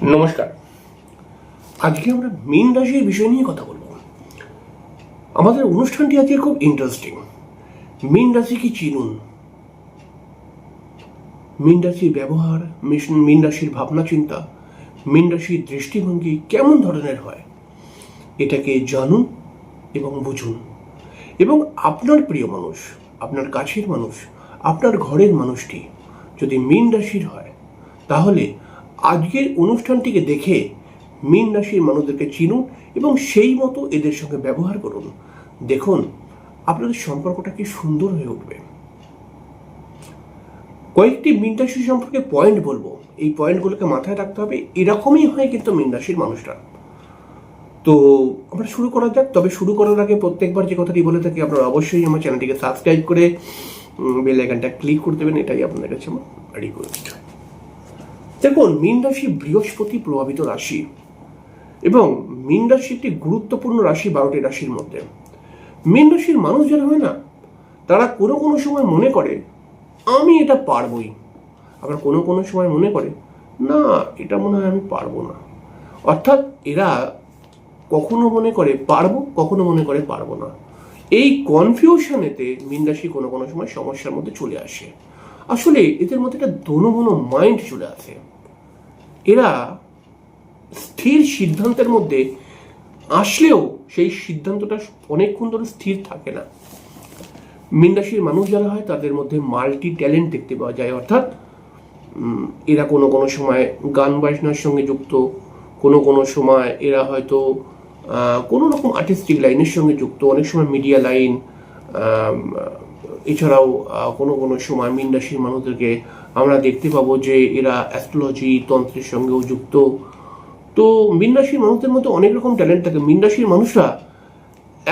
নমস্কার। আজকে আমরা মীন রাশির বিষয় নিয়ে কথা বলবো। আমাদের অনুষ্ঠানটি আজকে খুব ইন্টারেস্টিং। মীন রাশি কি চিনুন, মীন রাশির ব্যবহার, মীন রাশির ভাবনা চিন্তা, মীন রাশির দৃষ্টিভঙ্গি কেমন ধরনের হয়, এটাকে জানুন এবং বুঝুন। এবং আপনার প্রিয় মানুষ, আপনার কাছের মানুষ, আপনার ঘরের মানুষটি যদি মীন রাশির হয়, তাহলে আজকের অনুষ্ঠানটিকে দেখে মীন রাশির মানুষদেরকে চিনুন এবং সেই মতো এদের সঙ্গে ব্যবহার করুন। দেখুন আপনাদের সম্পর্কটা কি সুন্দর হয়ে উঠবে। কয়েকটি মীন রাশি সম্পর্কে পয়েন্ট বলবো, এই পয়েন্টগুলোকে মাথায় রাখতে হবে। এরকমই হয় কিন্তু মীন রাশির মানুষরা। তো আমরা শুরু করা যাক। তবে শুরু করার আগে প্রত্যেকবার যে কথাটি বলে থাকি, আপনারা অবশ্যই আমার চ্যানেলটিকে সাবস্ক্রাইব করে বেল আইকনটা ক্লিক করে দেবেন। এটাই আপনাদের কাছে আমার রিকোয়েস্ট। দেখুন, মীন রাশি বৃহস্পতি প্রভাবিত রাশি এবং মীন রাশি একটি গুরুত্বপূর্ণ রাশি 12টি রাশির মধ্যে। মীন রাশির মানুষ যারা হয় না, তারা কোনো কোনো সময় মনে করে আমি এটা পারবই, আবার কোনো কোনো সময় মনে করে না এটা মনে হয় আমি পারবো না। অর্থাৎ এরা কখনো মনে করে পারবো, কখনো মনে করে পারবো না। এই কনফিউশনেতে মীন রাশি কোনো কোনো সময় সমস্যার মধ্যে চলে আসে। আসলে এদের মধ্যে একটা দোনো মাইন্ড চলে আসে। এরা স্থির সিদ্ধান্তের মধ্যে আসলেও সেই সিদ্ধান্তটা অনেকক্ষণ ধরে স্থির থাকে না। মীন রাশির মানুষ যারা হয় তাদের মধ্যে মাল্টি ট্যালেন্ট দেখতে পাওয়া যায়। অর্থাৎ এরা কোনো কোনো সময় গান বাজনার সঙ্গে যুক্ত, কোনো কোনো সময় এরা হয়তো কোনো রকম আর্টিস্টিক লাইনের সঙ্গে যুক্ত, অনেক সময় মিডিয়া লাইন। এছাড়াও কোনো কোনো সময় মীন রাশির মানুষদেরকে আমরা দেখতে পাবো যে এরা অ্যাস্ট্রোলজি তন্ত্রের সঙ্গেও যুক্ত। তো মীন রাশির মানুষদের মধ্যে অনেক রকম ট্যালেন্ট থাকে। মীন রাশির মানুষরা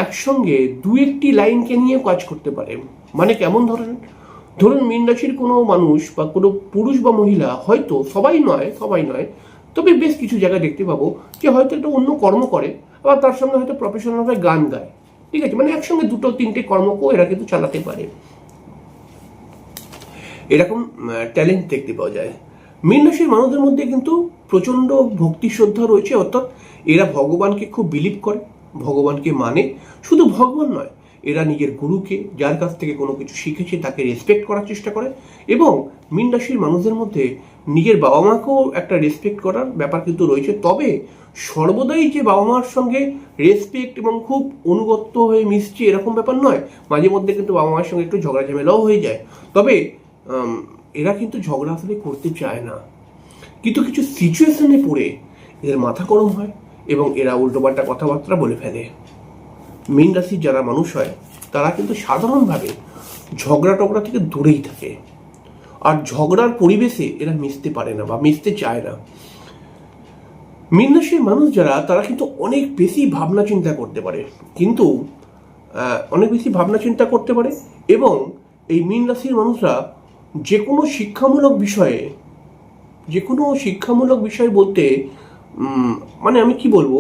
একসঙ্গে দু একটি লাইনকে নিয়ে কাজ করতে পারে। মানে কেমন ধরুন মীন রাশির কোনো মানুষ বা কোনো পুরুষ বা মহিলা, হয়তো সবাই নয়, তবে বেশ কিছু জায়গায় দেখতে পাবো যে হয়তো একটা অন্য কর্ম করে, আবার তার সঙ্গে হয়তো প্রফেশনালভাবে গান গায়। ঠিক আছে, মানে একসঙ্গে দুটো তিনটে কর্মকেও এরা কিন্তু চালাতে পারে। এরকম ট্যালেন্ট দেখতে পাওয়া যায়। মীন রাশির মানুষদের মধ্যে কিন্তু প্রচণ্ড ভক্তি শ্রদ্ধা রয়েছে। অর্থাৎ এরা ভগবানকে খুব বিলিভ করে, ভগবানকে মানে। শুধু ভগবান নয়, এরা নিজের গুরুকে, যার কাছ থেকে কোনো কিছু শিখেছে তাকে রেসপেক্ট করার চেষ্টা করে। এবং মীন রাশির মানুষদের মধ্যে নিজের বাবা মাকেও একটা রেসপেক্ট করার ব্যাপার কিন্তু রয়েছে। তবে সর্বদাই যে বাবা মার সঙ্গে রেসপেক্ট এবং খুব অনুগত্য হয়ে মিশছে এরকম ব্যাপার নয়। মাঝে মধ্যে কিন্তু বাবা মার সঙ্গে একটু ঝগড়া ঝামেলাও হয়ে যায়। তবে এরা কিন্তু ঝগড়া আসলে করতে চায় না, কিন্তু কিছু সিচুয়েশনে পড়ে এদের মাথা গরম হয় এবং এরা উল্টোপাল্টা কথাবার্তা বলে ফেলে। মীন রাশির যারা মানুষ হয় তারা কিন্তু সাধারণভাবে ঝগড়া টগড়া থেকে দূরেই থাকে, আর ঝগড়ার পরিবেশে এরা মিশতে পারে না বা মিশতে চায় না। মীন রাশির মানুষ যারা, তারা কিন্তু অনেক বেশি ভাবনা চিন্তা করতে পারে, এবং এই মীন রাশির মানুষরা যে কোনো শিক্ষামূলক বিষয়ে বলতে মানে আমি কি বলবো,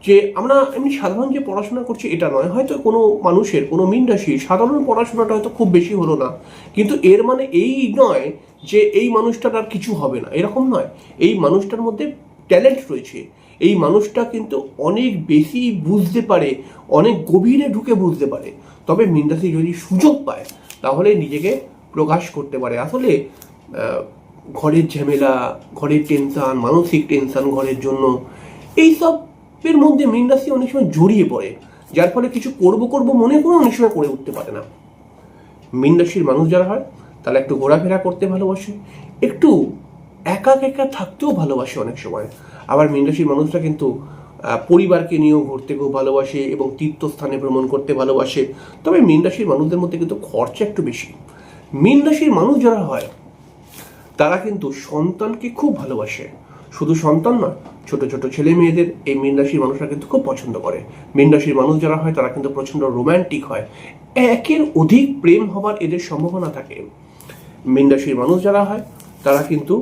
যে আমরা এমনি সাধারণ যে পড়াশোনা করছি এটা নয়। হয়তো কোনো মানুষের, কোনো মীন রাশির সাধারণ পড়াশোনাটা হয়তো খুব বেশি হলো না, কিন্তু এর মানে এই নয় যে এই মানুষটার আর কিছু হবে না, এরকম নয়। এই মানুষটার মধ্যে ট্যালেন্ট রয়েছে। এই মানুষটা কিন্তু অনেক বেশি বুঝতে পারে, অনেক গভীরে ঢুকে বুঝতে পারে। তবে মীন রাশি যদি সুযোগ পায় তাহলে নিজেকে প্রকাশ করতে পারে। আসলে ঘরের ঝামেলা, ঘরের টেনশন, মানসিক টেনশন ঘরের জন্য, এইসবের মধ্যে মীন রাশি অনেক সময় জড়িয়ে পড়ে, যার ফলে কিছু করব মনে করে অনেক সময় করে উঠতে পারে না। মীন রাশির মানুষ যারা হয় তারা একটু ঘোরাফেরা করতে ভালোবাসে, একটু একা থাকতেও ভালোবাসে অনেক সময়। আবার মীন রাশির মানুষরা কিন্তু পরিবারকে নিয়েও ঘুরতে খুব ভালোবাসে এবং তীর্থস্থানে ভ্রমণ করতে ভালোবাসে। তবে মীন রাশির মানুষদের মধ্যে কিন্তু খরচা একটু বেশি। মীন রাশির মানুষ যারা হয় তারা কিন্তু সন্তানকে খুব ভালোবাসে। শুধু সন্তান নয়, ছোট ছোট ছেলে মেয়েদের এই মীন রাশির মানুষরা কিন্তু খুব পছন্দ করে। মীন রাশির মানুষ যারা হয় তারা কিন্তু প্রচণ্ড রোম্যান্টিক হয়, একের অধিক প্রেম হবার এদের সম্ভাবনা থাকে। মীন রাশির মানুষ যারা হয় তারা কিন্তু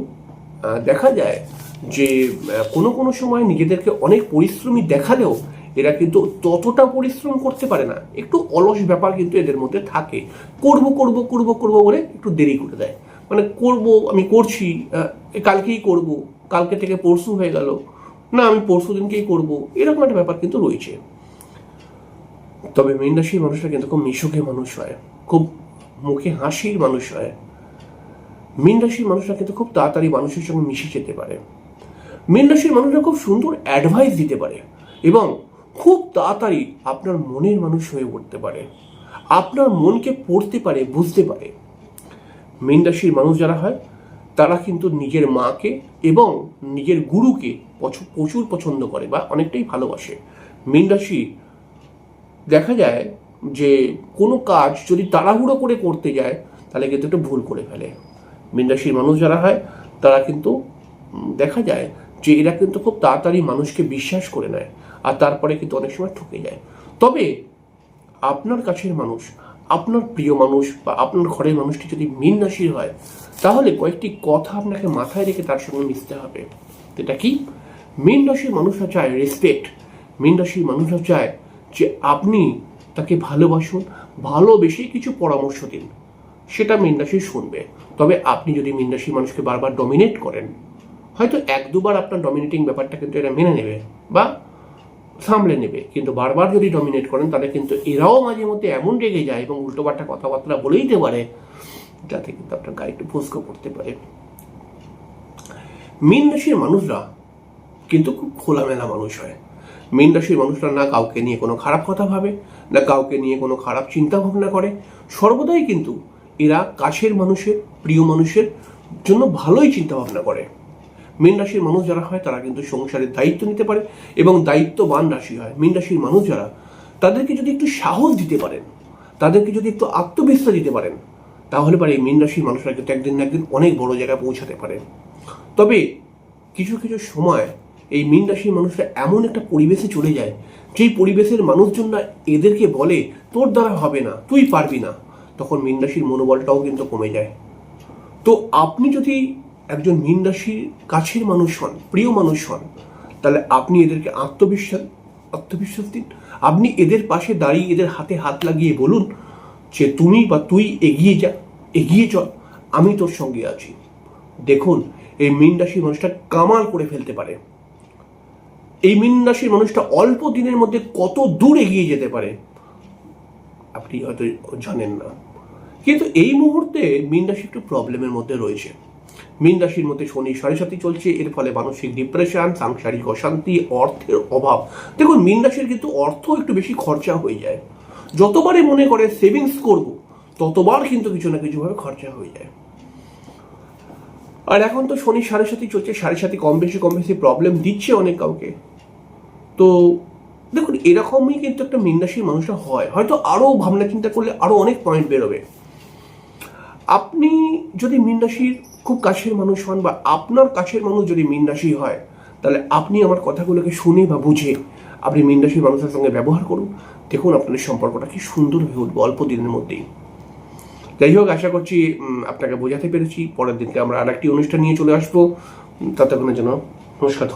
দেখা যায় যে কোনো কোনো সময় নিজেদেরকে অনেক পরিশ্রমী দেখালেও এরা কিন্তু ততটা পরিশ্রম করতে পারে না। একটু অলস ব্যাপার কিন্তু এদের মধ্যে থাকে। করব বলে একটু দেরি করে দেয়। মানে আমি করছি, কালকেই করব, কালকে থেকে পরশু হয়ে গেল, না আমি পরশু দিনকেই করবো, এরকম একটা ব্যাপার কিন্তু রয়েছে। তবে মীন রাশির মানুষরা কিন্তু খুব মিশুকে মানুষ হয়, খুব মুখে হাসির মানুষ হয়। মীন রাশির মানুষরা কিন্তু খুব তাড়াতাড়ি মানুষের সঙ্গে মিশে যেতে পারে। মীন রাশির মানুষরা খুব সুন্দর অ্যাডভাইস দিতে পারে এবং খুব তাড়াতাড়ি আপনার মনের মানুষ হয়ে উঠতে পারে, আপনার মনকে পড়তে পারে, বুঝতে পারে। মীন রাশির মানুষ যারা হয় তারা কিন্তু নিজের মাকে এবং নিজের গুরুকে প্রচুর পছন্দ করে বা অনেকটাই ভালোবাসে। মীন রাশি দেখা যায় যে কোনো কাজ যদি তাড়াহুড়ো করে করতে যায় তাহলে কিন্তু একটু ভুল করে ফেলে। মীন রাশির মানুষ যারা হয় তারা কিন্তু দেখা যায় যে এরা কিন্তু খুব তাড়াতাড়ি মানুষকে বিশ্বাস করে নেয় আর তারপরে কিন্তু অনেক সময় ঠকে যায়। তবে আপনার কাছের মানুষ, আপনার প্রিয় মানুষ বা আপনার ঘরের মানুষটি যদি মীন রাশির হয় তাহলে কয়েকটি কথা আপনাকে মাথায় রেখে তার সঙ্গে মিশতে হবে। এটা কি? মীন রাশির মানুষরা চায় রেসপেক্ট। মীন রাশির মানুষরা চায় যে আপনি তাকে ভালোবাসুন, ভালোবেসে কিছু পরামর্শ দিন, সেটা মীন রাশি শুনবে। তবে আপনি যদি মীন রাশির মানুষকে বারবার ডমিনেট করেন, হয়তো এক দুবার আপনার ডমিনেটিং ব্যাপারটা কিন্তু এরা মেনে নেবে বা সামলে নেবে, কিন্তু বারবার যদি ডমিনেট করেন তাহলে কিন্তু এরাও মাঝে মধ্যে এমন রেগে যায় এবং উল্টোপাল্টা কথাবার্তা বলেই দিতে পারে যাতে কিন্তু আপনার গায়ে একটু ফুসকো করতে পারে। মীন রাশির মানুষরা কিন্তু খুব খোলামেলা মানুষ হয়। মীন রাশির মানুষরা না কাউকে নিয়ে কোনো খারাপ কথা ভাবে, না কাউকে নিয়ে কোনো খারাপ চিন্তা ভাবনা করে। সর্বদাই কিন্তু এরা কাছের মানুষের, প্রিয় মানুষের জন্য ভালোই চিন্তা ভাবনা করে। মীন রাশির মানুষ যারা হয় তারা কিন্তু সংসারের দায়িত্ব নিতে পারে এবং দায়িত্ববান রাশি হয়। মীন রাশির মানুষ যারা, তাদেরকে যদি একটু সাহস দিতে পারেন, তাদেরকে যদি একটু আত্মবিশ্বাস দিতে পারেন, তাহলে পারে এই মীন রাশির মানুষরা কিন্তু একদিন না একদিন অনেক বড় জায়গায় পৌঁছাতে পারে। তবে কিছু কিছু সময় এই মীন রাশির মানুষরা এমন একটা পরিবেশে চলে যায় যেই পরিবেশের মানুষজনরা এদেরকে বলে তোর দ্বারা হবে না, তুই পারবি না, তখন মীন রাশির মনোবলটাও কিন্তু কমে যায়। তো আপনি যদি একজন মীন রাশির কাছের মানুষ হন, প্রিয় মানুষ হন, তাহলে আপনি এদেরকে আত্মবিশ্বাস দিন। আপনি এদের পাশে দাঁড়িয়ে এদের হাতে হাত লাগিয়ে বলুন যে তুমি বা তুই এগিয়ে যা, এগিয়ে চল, আমি তোর সঙ্গে আছি। দেখুন এই মীন রাশির মানুষটা কামাল করে ফেলতে পারে। এই মীন রাশির মানুষটা অল্প দিনের মধ্যে কত দূর এগিয়ে যেতে পারে আপনি হয়তো জানেন না। কিন্তু এই মুহূর্তে মীন রাশি একটু প্রবলেমের মধ্যে রয়েছে। মীন রাশির মধ্যে শনি 7.5 চলছে, এর ফলে মানসিক ডিপ্রেশন, সাংসারিক অশান্তি, অর্থের অভাব। দেখুন মীন রাশির কিন্তু অর্থ একটু বেশি খরচা হয়ে যায়। যতবারই মনে করে সেভিংস করব, ততবার কিন্তু কিছু না কিছু ভাবে খরচা হয়ে যায়। আর এখন তো শনি 7.5 চলছে, 7.5 কম বেশি প্রবলেম দিচ্ছে অনেক কাউকে। তো দেখুন এরকমই কিন্তু একটা মীন রাশির মানুষরা হয়। হয়তো আরো ভাবনা চিন্তা করলে আরো অনেক পয়েন্ট বেরোবে। আপনি যদি মীন রাশির খুব কাছের মানুষ হন বা আপনার কাছের মানুষ যদি মীন রাশি হয়, তাহলে আপনি আমার কথাগুলোকে শুনে বা বুঝে আপনি মীন রাশির মানুষের সঙ্গে ব্যবহার করুন। দেখুন আপনাদের সম্পর্কটা কি সুন্দর হয়ে উঠবে অল্প দিনের মধ্যেই। যাই হোক, আশা করছি আপনাকে বোঝাতে পেরেছি। পরের দিনকে আমরা আরেকটি অনুষ্ঠান নিয়ে চলে আসবো। ততক্ষণের জন্য নমস্কার।